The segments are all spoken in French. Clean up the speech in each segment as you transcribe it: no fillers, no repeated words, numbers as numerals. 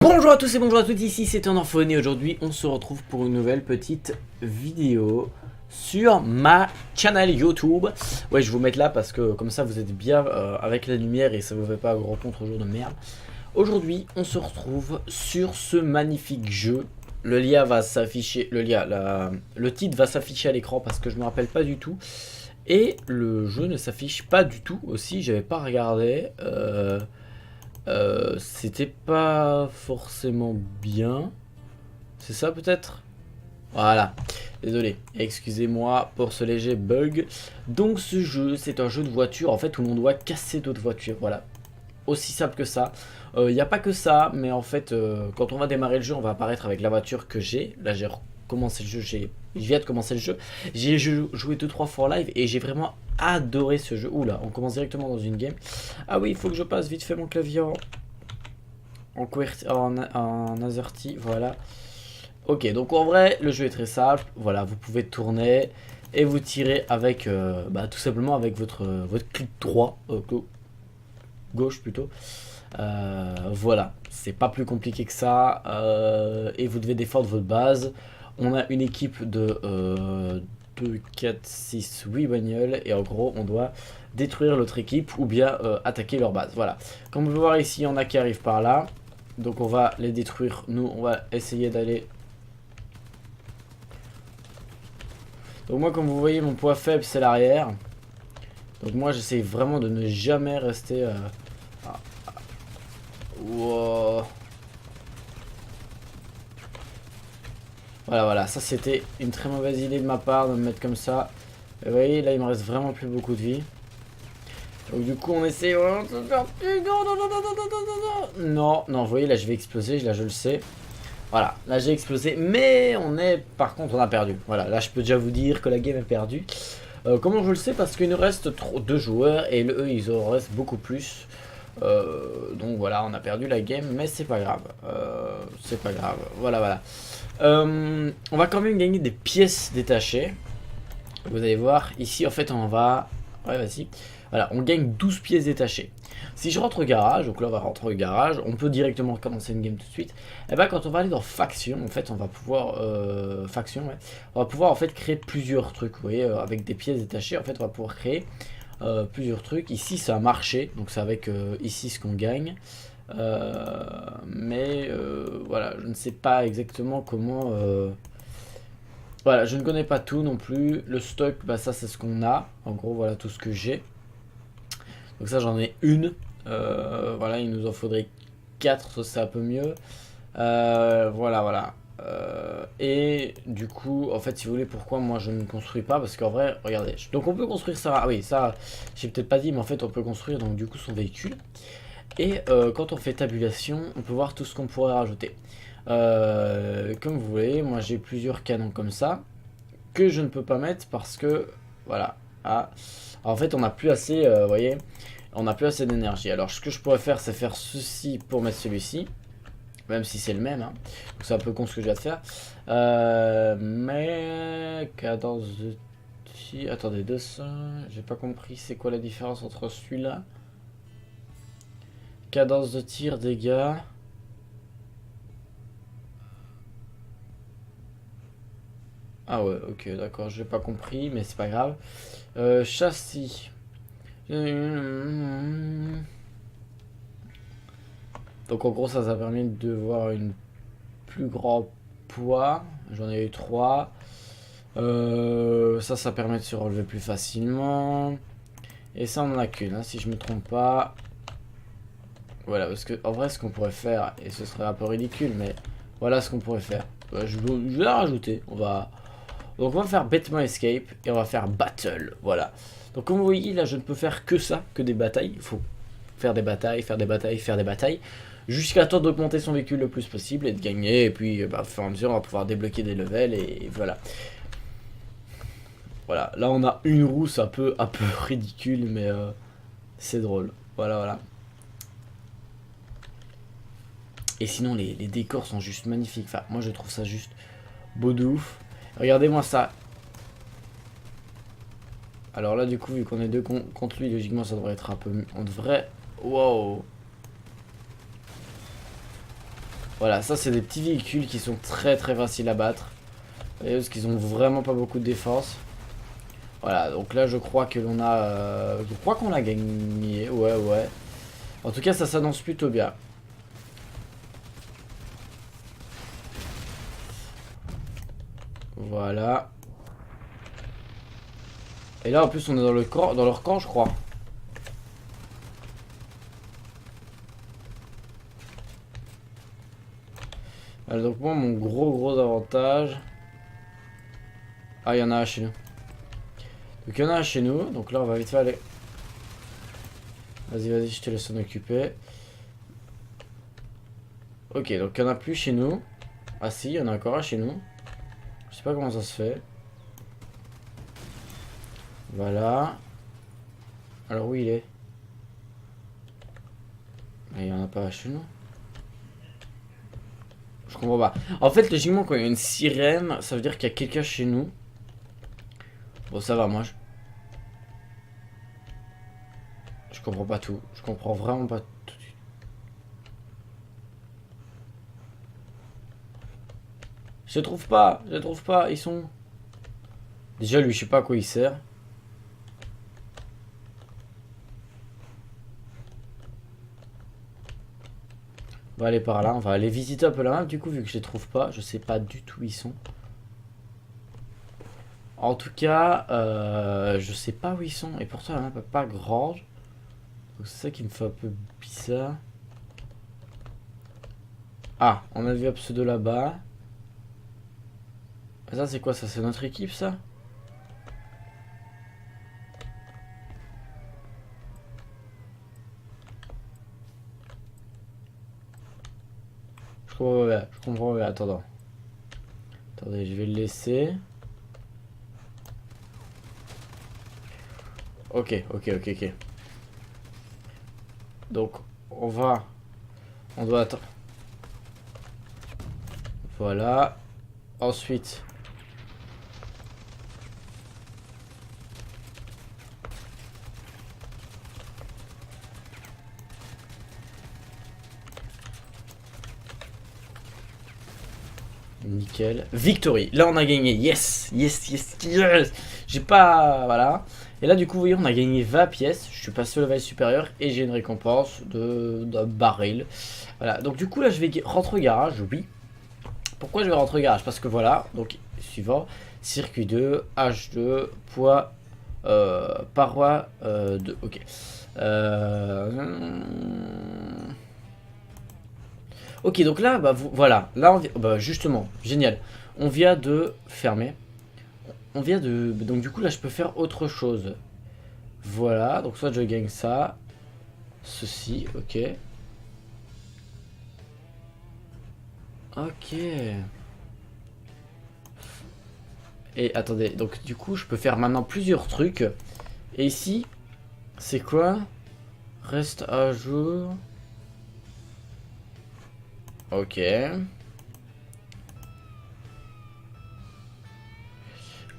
Bonjour à tous et bonjour à toutes, ici c'est Orphoné et aujourd'hui on se retrouve pour une nouvelle petite vidéo sur ma chaîne YouTube. Ouais, je vais vous mettre là parce que comme ça vous êtes bien avec la lumière et ça vous fait pas un gros contre-jour de merde. Aujourd'hui on se retrouve sur ce magnifique jeu. Le lien va s'afficher, le titre va s'afficher à l'écran parce que je me rappelle pas du tout. Et le jeu ne s'affiche pas du tout aussi, j'avais pas regardé. C'était pas forcément bien. C'est ça peut-être? Voilà. Désolé. Excusez-moi pour ce léger bug. Donc ce jeu, c'est un jeu de voiture en fait où l'on doit casser d'autres voitures. Voilà. Aussi simple que ça. Il n'y a pas que ça, mais en fait, quand on va démarrer le jeu, on va apparaître avec la voiture que j'ai. Là, j'ai recommencé le jeu, je viens de commencer le jeu. J'ai joué 2-3 fois en live et j'ai vraiment adoré ce jeu. Oula, on commence directement dans une game. Ah oui, il faut que je passe vite fait mon clavier en AZERTY, voilà. Ok, donc en vrai, le jeu est très simple. Voilà, vous pouvez tourner et vous tirez avec, tout simplement avec votre clic droit, gauche plutôt. Voilà, c'est pas plus compliqué que ça. Et vous devez défendre votre base. On a une équipe de 2, 4, 6, 8 bagnoles. Et en gros, on doit détruire l'autre équipe ou bien attaquer leur base. Voilà. Comme vous pouvez voir ici, il y en a qui arrivent par là. Donc on va les détruire. Nous, on va essayer d'aller... Donc moi, comme vous voyez, mon point faible, c'est l'arrière. Donc moi, j'essaie vraiment de ne jamais rester... Wow. Voilà, voilà, ça c'était une très mauvaise idée de ma part de me mettre comme ça. Et vous voyez, là il me reste vraiment plus beaucoup de vie. Donc du coup on essaie vraiment de se faire plus grand. Non, non, non, non, non, non, non. Non, non, vous voyez, là je vais exploser, là je le sais. Voilà, là j'ai explosé, mais par contre on a perdu. Voilà, là je peux déjà vous dire que la game est perdue. Comment je le sais? Parce qu'il nous reste 2 joueurs et eux ils en restent beaucoup plus. Donc voilà, on a perdu la game, mais c'est pas grave. C'est pas grave, voilà, voilà. On va quand même gagner des pièces détachées. Vous allez voir, ici en fait on va... Ouais, vas-y. Voilà, on gagne 12 pièces détachées. Si je rentre au garage, donc là on va rentrer au garage, on peut directement commencer une game tout de suite. Et bah quand on va aller dans faction, en fait on va pouvoir... faction, ouais. On va pouvoir en fait créer plusieurs trucs, vous voyez, avec des pièces détachées, en fait on va pouvoir créer plusieurs trucs. Ici ça a marché, donc c'est avec ici ce qu'on gagne. Voilà, je ne sais pas exactement comment... Voilà, je ne connais pas tout non plus. Le stock, bah ça c'est ce qu'on a. En gros, voilà tout ce que j'ai. Donc ça j'en ai une. Voilà, il nous en faudrait 4, ça c'est un peu mieux. Voilà, voilà. Et du coup, en fait, si vous voulez, pourquoi moi je ne construis pas? Parce qu'en vrai, regardez. Donc on peut construire ça. Ah oui, ça, j'ai peut-être pas dit, mais en fait, on peut construire donc du coup son véhicule. Et quand on fait tabulation, on peut voir tout ce qu'on pourrait rajouter. Comme vous voyez, moi j'ai plusieurs canons comme ça que je ne peux pas mettre parce que voilà. Ah. En fait, on n'a plus assez, vous voyez, on n'a plus assez d'énergie. Alors, ce que je pourrais faire, c'est faire ceci pour mettre celui-ci, même si c'est le même. Hein. C'est un peu con ce que je viens de faire. Mais cadence de tir. Attendez, 200. J'ai pas compris. C'est quoi la différence entre celui-là? Cadence de tir, dégâts. Ah ouais, ok, d'accord, j'ai pas compris, mais c'est pas grave. Châssis. Donc en gros, ça permet de voir une plus grand poids. J'en ai eu 3. Ça permet de se relever plus facilement. Et ça, on en a qu'une, hein, si je me trompe pas. Voilà, parce que en vrai, ce qu'on pourrait faire, et ce serait un peu ridicule, mais voilà ce qu'on pourrait faire. Je vais la rajouter. Donc on va faire bêtement escape et on va faire battle, voilà. Donc comme vous voyez là je ne peux faire que ça, que des batailles. Il faut faire des batailles, faire des batailles, faire des batailles. Jusqu'à temps d'augmenter son véhicule le plus possible et de gagner. Et puis au fur et à mesure on va pouvoir débloquer des levels et voilà. Voilà, là on a une roue, c'est un peu ridicule mais c'est drôle. Voilà, voilà. Et sinon les décors sont juste magnifiques. Enfin moi je trouve ça juste beau de ouf. Regardez-moi ça. Alors là, du coup, vu qu'on est deux contre lui, logiquement, ça devrait être un peu... On devrait... Wow. Voilà, ça c'est des petits véhicules qui sont très très faciles à battre. Et parce qu'ils ont vraiment pas beaucoup de défense. Voilà, donc là je crois que l'on a... je crois qu'on a gagné, ouais. En tout cas ça s'annonce plutôt bien. Voilà. Et là en plus on est dans le camp, dans leur camp je crois. Alors, donc moi mon gros avantage. Ah il y en a un chez nous. Donc il y en a un chez nous. Donc là on va vite faire aller. Vas-y je te laisse en occuper. Ok donc il y en a plus chez nous. Ah si il y en a encore un chez nous. Je sais pas comment ça se fait. Voilà. Alors où il est? Il y en a pas chez nous. Je comprends pas. En fait, logiquement, quand il y a une sirène, ça veut dire qu'il y a quelqu'un chez nous. Bon, ça va, moi. Je comprends pas tout. Je comprends vraiment pas tout. Je les trouve pas. Je les trouve pas. Ils sont... Déjà, lui, je sais pas à quoi il sert. On va aller par là. On va aller visiter un peu la map, du coup, vu que je les trouve pas. Je sais pas du tout où ils sont. En tout cas, je sais pas où ils sont. Et pourtant, la map est pas grande. Donc c'est ça qui me fait un peu bizarre. Ah, on a vu un pseudo là-bas. Ça c'est quoi ça? C'est notre équipe ça? Je comprends bien. Attendez, je vais le laisser. Ok. Donc, on doit attendre. Voilà. Ensuite. Nickel. Victory. Là, on a gagné. Yes. J'ai pas... Voilà. Et là, du coup, vous voyez, on a gagné 20 pièces. Je suis passé au level supérieur et j'ai une récompense d'un baril. Voilà. Donc, du coup, là, je vais rentrer au garage. Oui. Pourquoi je vais rentrer au garage? Parce que voilà. Donc, suivant. Circuit 2, H2, poids, paroi 2. Ok. Ok, donc là, bah, voilà. Là, bah, justement, génial. On vient de fermer. On vient de... Donc du coup, là, je peux faire autre chose. Voilà. Donc soit je gagne ça. Ceci, ok. Ok. Et attendez, donc du coup, je peux faire maintenant plusieurs trucs. Et ici, c'est quoi? Reste à jour. Ok.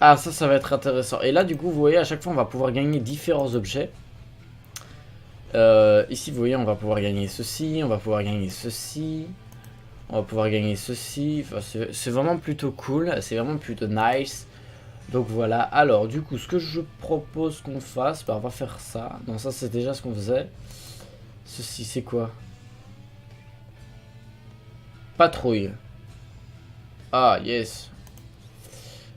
Ah, ça va être intéressant. Et là, du coup, vous voyez, à chaque fois, on va pouvoir gagner différents objets. Ici, vous voyez, on va pouvoir gagner ceci, on va pouvoir gagner ceci. On va pouvoir gagner ceci. Enfin, c'est vraiment plutôt cool. C'est vraiment plutôt nice. Donc voilà. Alors, du coup, ce que je propose qu'on fasse, bah, on va faire ça. Non, ça, c'est déjà ce qu'on faisait. Ceci, c'est quoi? Patrouille. Ah, yes.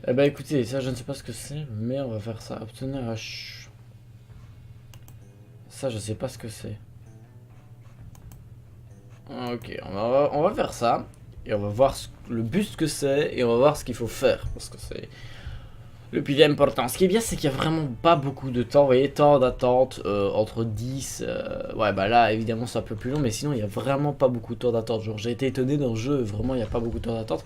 Eh ben, écoutez, ça, je ne sais pas ce que c'est, mais on va faire ça. Obtenir H. Ça, je sais pas ce que c'est. Ok, on va faire ça. Et on va voir le but que c'est. Et on va voir ce qu'il faut faire. Parce que c'est le plus important. Ce qui est bien, c'est qu'il n'y a vraiment pas beaucoup de temps. Vous voyez, temps d'attente entre 10. Ouais, bah là, évidemment, c'est un peu plus long. Mais sinon, il n'y a vraiment pas beaucoup de temps d'attente. Genre, j'ai été étonné dans le jeu. Vraiment, il n'y a pas beaucoup de temps d'attente.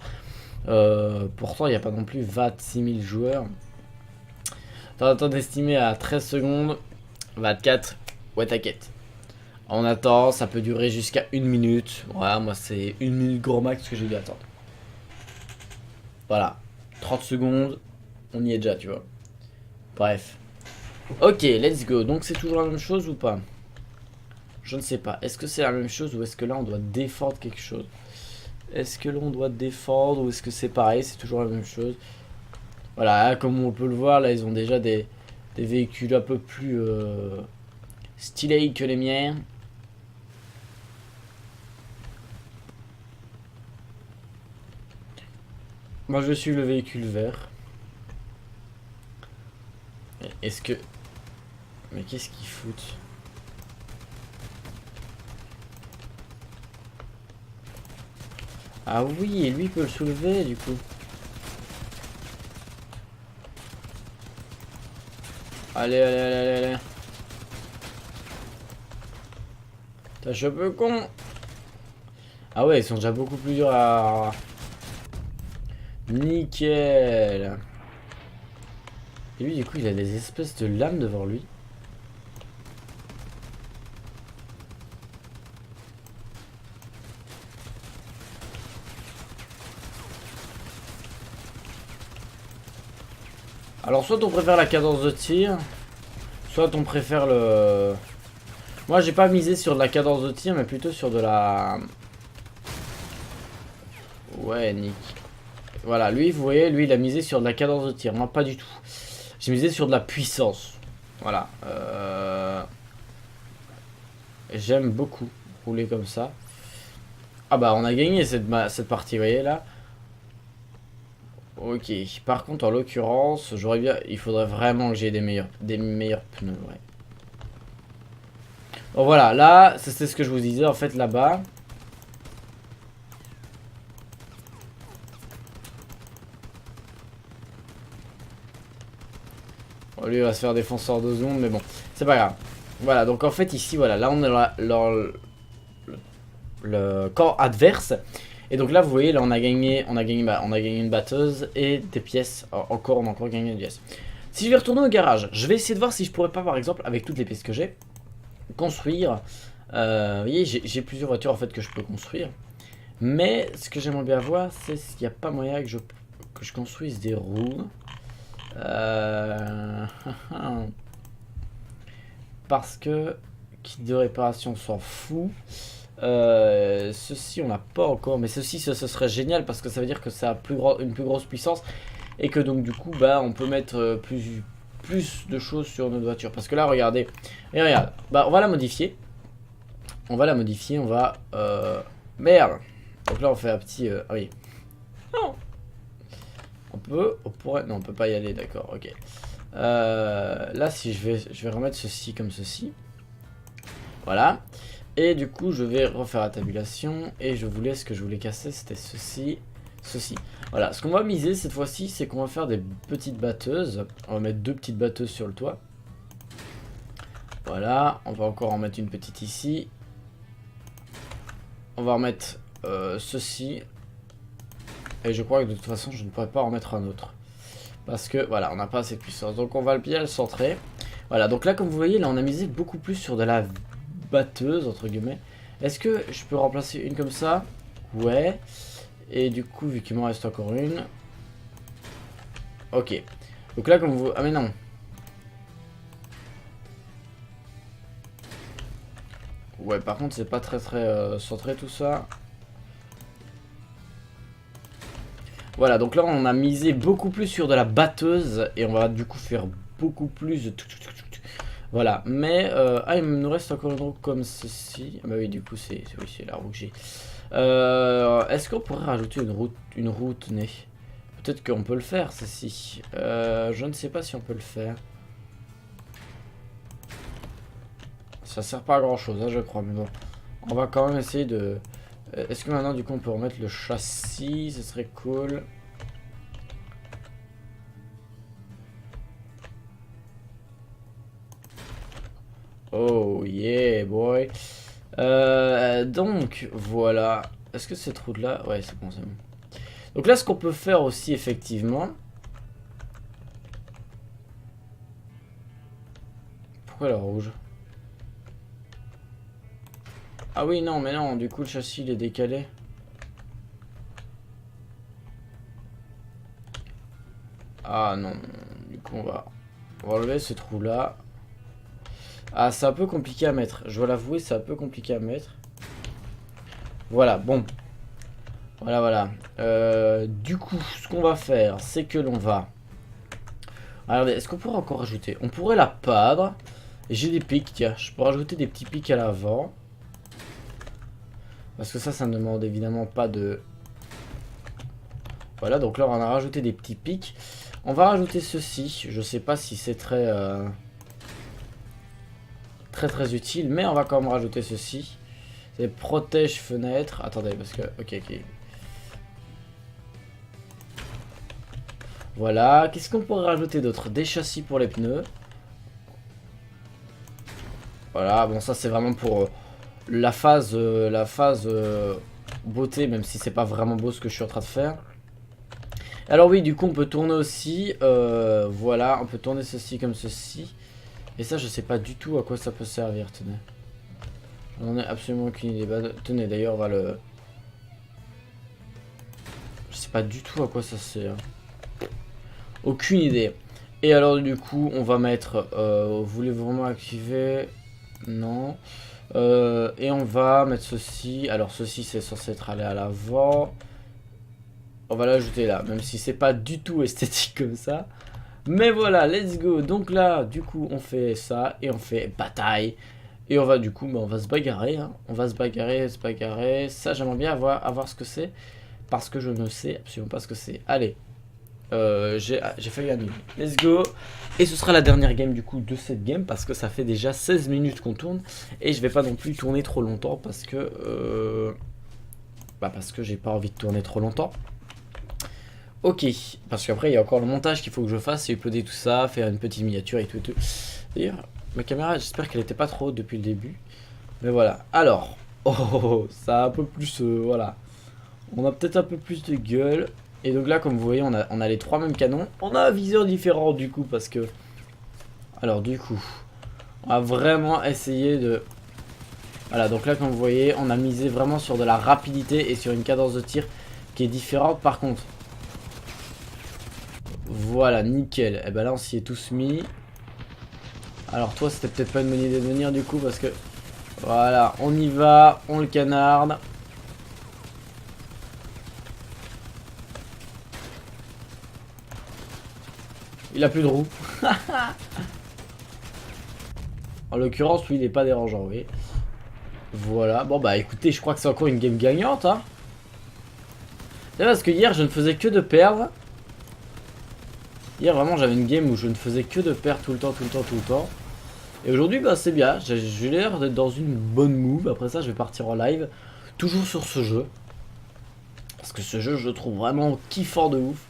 Pourtant, il n'y a pas non plus 26 000 joueurs. Temps d'attente estimé à 13 secondes. 24. Ouais, t'inquiète. On attend, ça peut durer jusqu'à 1 minute. Voilà, moi c'est 1 minute grand max que j'ai dû attendre. Voilà. 30 secondes, on y est déjà, tu vois. Bref. Ok, let's go. Donc c'est toujours la même chose ou pas? Je ne sais pas. Est-ce que c'est la même chose ou est-ce que là on doit défendre quelque chose? Est-ce que l'on doit défendre ou est-ce que c'est pareil, c'est toujours la même chose. Voilà, comme on peut le voir, là ils ont déjà des véhicules un peu plus stylés que les miens. Moi je suis le véhicule vert. Est-ce que... Mais qu'est-ce qu'ils foutent? Ah oui, et lui il peut le soulever du coup. Allez, allez, allez, allez, allez. T'as cheveux con. Ah ouais, ils sont déjà beaucoup plus durs à... Nickel. Et lui du coup il a des espèces de lames devant lui. Alors soit on préfère la cadence de tir, soit on préfère le... Moi j'ai pas misé sur de la cadence de tir mais plutôt sur de la... Ouais nick. Voilà, lui vous voyez, lui il a misé sur de la cadence de tir, moi pas du tout. J'ai misé sur de la puissance. Voilà. J'aime beaucoup rouler comme ça. Ah bah on a gagné cette partie, vous voyez là. Ok, par contre en l'occurrence, j'aurais bien... Il faudrait vraiment que j'ai des meilleurs pneus, ouais. Bon voilà, là, c'est ce que je vous disais en fait là-bas. Bon, lui il va se faire défoncer en 2 secondes, mais bon, c'est pas grave. Voilà, donc en fait ici, voilà, là on est dans le camp adverse. Et donc là vous voyez, là on a gagné une batteuse et des pièces. On a encore gagné des pièces. Si je vais retourner au garage, je vais essayer de voir si je pourrais pas par exemple, avec toutes les pièces que j'ai, construire. Vous voyez, j'ai plusieurs voitures en fait que je peux construire. Mais ce que j'aimerais bien voir, c'est s'il n'y a pas moyen que je construise des roues. Parce que kit de réparation s'en fout. Ceci on n'a pas encore, mais ceci ce serait génial parce que ça veut dire que ça a une plus grosse puissance et que donc du coup bah on peut mettre plus de choses sur notre voiture. Parce que là regardez, et regarde, bah on va la modifier. On va merde. Donc là on fait un petit ah oui. Non. On pourrait, non on peut pas y aller, d'accord, ok. Là si je vais remettre ceci comme ceci. Voilà. Et du coup je vais refaire la tabulation. Et je voulais, ce que je voulais casser c'était ceci. Voilà, ce qu'on va miser cette fois-ci c'est qu'on va faire des petites batteuses. On va mettre 2 petites batteuses sur le toit. Voilà, on va encore en mettre une petite ici. On va remettre ceci. Et je crois que de toute façon je ne pourrais pas en mettre un autre. Parce que voilà, on n'a pas assez de puissance. Donc on va bien le centrer. Voilà, donc là comme vous voyez, là on a misé beaucoup plus sur de la batteuse entre guillemets. Est-ce que je peux remplacer une comme ça? Ouais. Et du coup vu qu'il m'en reste encore une. Ok. Donc là comme vous... Ah mais non. Ouais par contre c'est pas très centré tout ça. Voilà, donc là on a misé beaucoup plus sur de la batteuse et on va du coup faire beaucoup plus de... Voilà, mais ah il nous reste encore une roue comme ceci. Ah bah oui du coup c'est la roue que j'ai. Est-ce qu'on pourrait rajouter une route nez? Peut-être qu'on peut le faire ceci. Je ne sais pas si on peut le faire. Ça sert pas à grand chose hein, je crois, mais bon. On va quand même essayer de... Est-ce que maintenant du coup on peut remettre le châssis? Ce serait cool. Oh yeah boy. Donc voilà. Est-ce que cette route là... Ouais c'est bon, c'est bon. Donc là ce qu'on peut faire aussi effectivement... Pourquoi la rouge? Ah oui non mais non, du coup le châssis il est décalé. Ah non, du coup on va enlever ce trou là. Ah c'est un peu compliqué à mettre, je dois l'avouer c'est un peu compliqué à mettre. Voilà, bon. Voilà, voilà. Du coup, ce qu'on va faire, c'est que l'on va... Regardez, est-ce qu'on pourrait encore rajouter? On pourrait la padre. J'ai des pics, tiens. Je peux rajouter des petits pics à l'avant. Parce que ça ne demande évidemment pas de... Voilà, donc là, on a rajouté des petits pics. On va rajouter ceci. Je sais pas si c'est très... très utile, mais on va quand même rajouter ceci. C'est protège fenêtre. Attendez, parce que... Ok. Voilà. Qu'est-ce qu'on pourrait rajouter d'autre? Des châssis pour les pneus. Voilà, bon ça c'est vraiment pour la phase beauté, même si c'est pas vraiment beau ce que je suis en train de faire. Alors oui, du coup on peut tourner aussi, voilà, on peut tourner ceci comme ceci. Et ça je sais pas du tout à quoi ça peut servir, tenez. J'en ai absolument aucune idée. Bah, tenez, d'ailleurs on va le... Je sais pas du tout à quoi ça sert. Aucune idée. Et alors du coup on va mettre, voulez-vous vraiment activer? Non. Et on va mettre ceci. Alors ceci c'est censé être allé à l'avant. On va l'ajouter là, même si c'est pas du tout esthétique comme ça. Mais voilà, let's go. Donc là, du coup, on fait ça et on fait bataille. Et on va du coup, bah, on va se bagarrer. Hein. On va se bagarrer. Ça, j'aimerais bien avoir ce que c'est. Parce que je ne sais absolument pas ce que c'est. Allez. J'ai failli annuler. Let's go. Et ce sera la dernière game du coup de cette game. Parce que ça fait déjà 16 minutes qu'on tourne. Et je vais pas non plus tourner trop longtemps. Parce que j'ai pas envie de tourner trop longtemps. Ok, parce qu'après il y a encore le montage qu'il faut que je fasse, et uploader tout ça, faire une petite miniature et tout. D'ailleurs, ma caméra, j'espère qu'elle était pas trop haute depuis le début. Mais voilà, alors, ça a un peu plus, voilà. On a peut-être un peu plus de gueule. Et donc là, comme vous voyez, on a les trois mêmes canons. On a un viseur différent du coup, parce que... Alors du coup, on va vraiment essayer de... Voilà, donc là, comme vous voyez, on a misé vraiment sur de la rapidité et sur une cadence de tir qui est différente. Par contre... Voilà, nickel. Et ben là, on s'y est tous mis. Alors toi, c'était peut-être pas une bonne idée de venir du coup, parce que... Voilà, on y va, on le canarde. Il a plus de roues. En l'occurrence, lui, il n'est pas dérangeant, oui. Voilà, bon bah écoutez, je crois que c'est encore une game gagnante, hein. C'est parce que hier, je ne faisais que de perdre. Hier vraiment j'avais une game où je ne faisais que de perdre tout le temps. Et aujourd'hui bah c'est bien, j'ai l'air d'être dans une bonne move. Après ça je vais partir en live, toujours sur ce jeu. Parce que ce jeu je le trouve vraiment kiffant de ouf.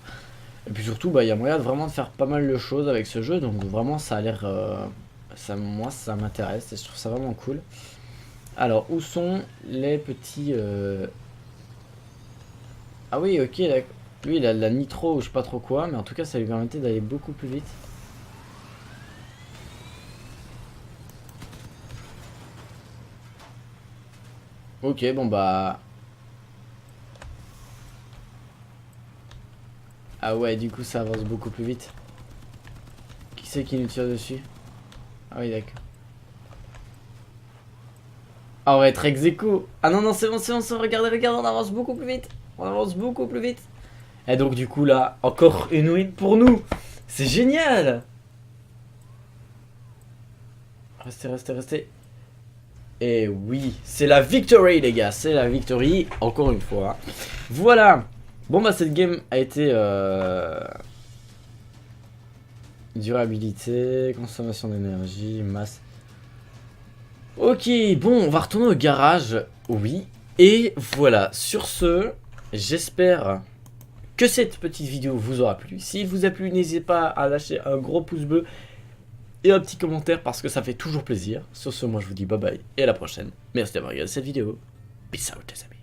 Et puis surtout bah il y a moyen vraiment de faire pas mal de choses avec ce jeu. Donc vraiment ça a l'air... moi ça m'intéresse et je trouve ça vraiment cool. Alors où sont les petits... Ah oui ok d'accord. Lui il a de la nitro ou je sais pas trop quoi, mais en tout cas ça lui permettait d'aller beaucoup plus vite. Ok bon bah... Ah ouais du coup ça avance beaucoup plus vite. Qui c'est qui nous tire dessus? Ah oui d'accord. Ah on va être ex aequo. Ah non c'est bon, regardez, on avance beaucoup plus vite. Et donc du coup là, encore une win pour nous. C'est génial. Restez. Et oui, c'est la victory les gars, c'est la victory, encore une fois. Voilà. Bon bah cette game a été... Durabilité, consommation d'énergie, masse... Ok, bon, on va retourner au garage, oui. Et voilà, sur ce, j'espère... que cette petite vidéo vous aura plu. S'il vous a plu, n'hésitez pas à lâcher un gros pouce bleu et un petit commentaire parce que ça fait toujours plaisir. Sur ce, moi je vous dis bye bye et à la prochaine. Merci d'avoir regardé cette vidéo. Peace out les amis.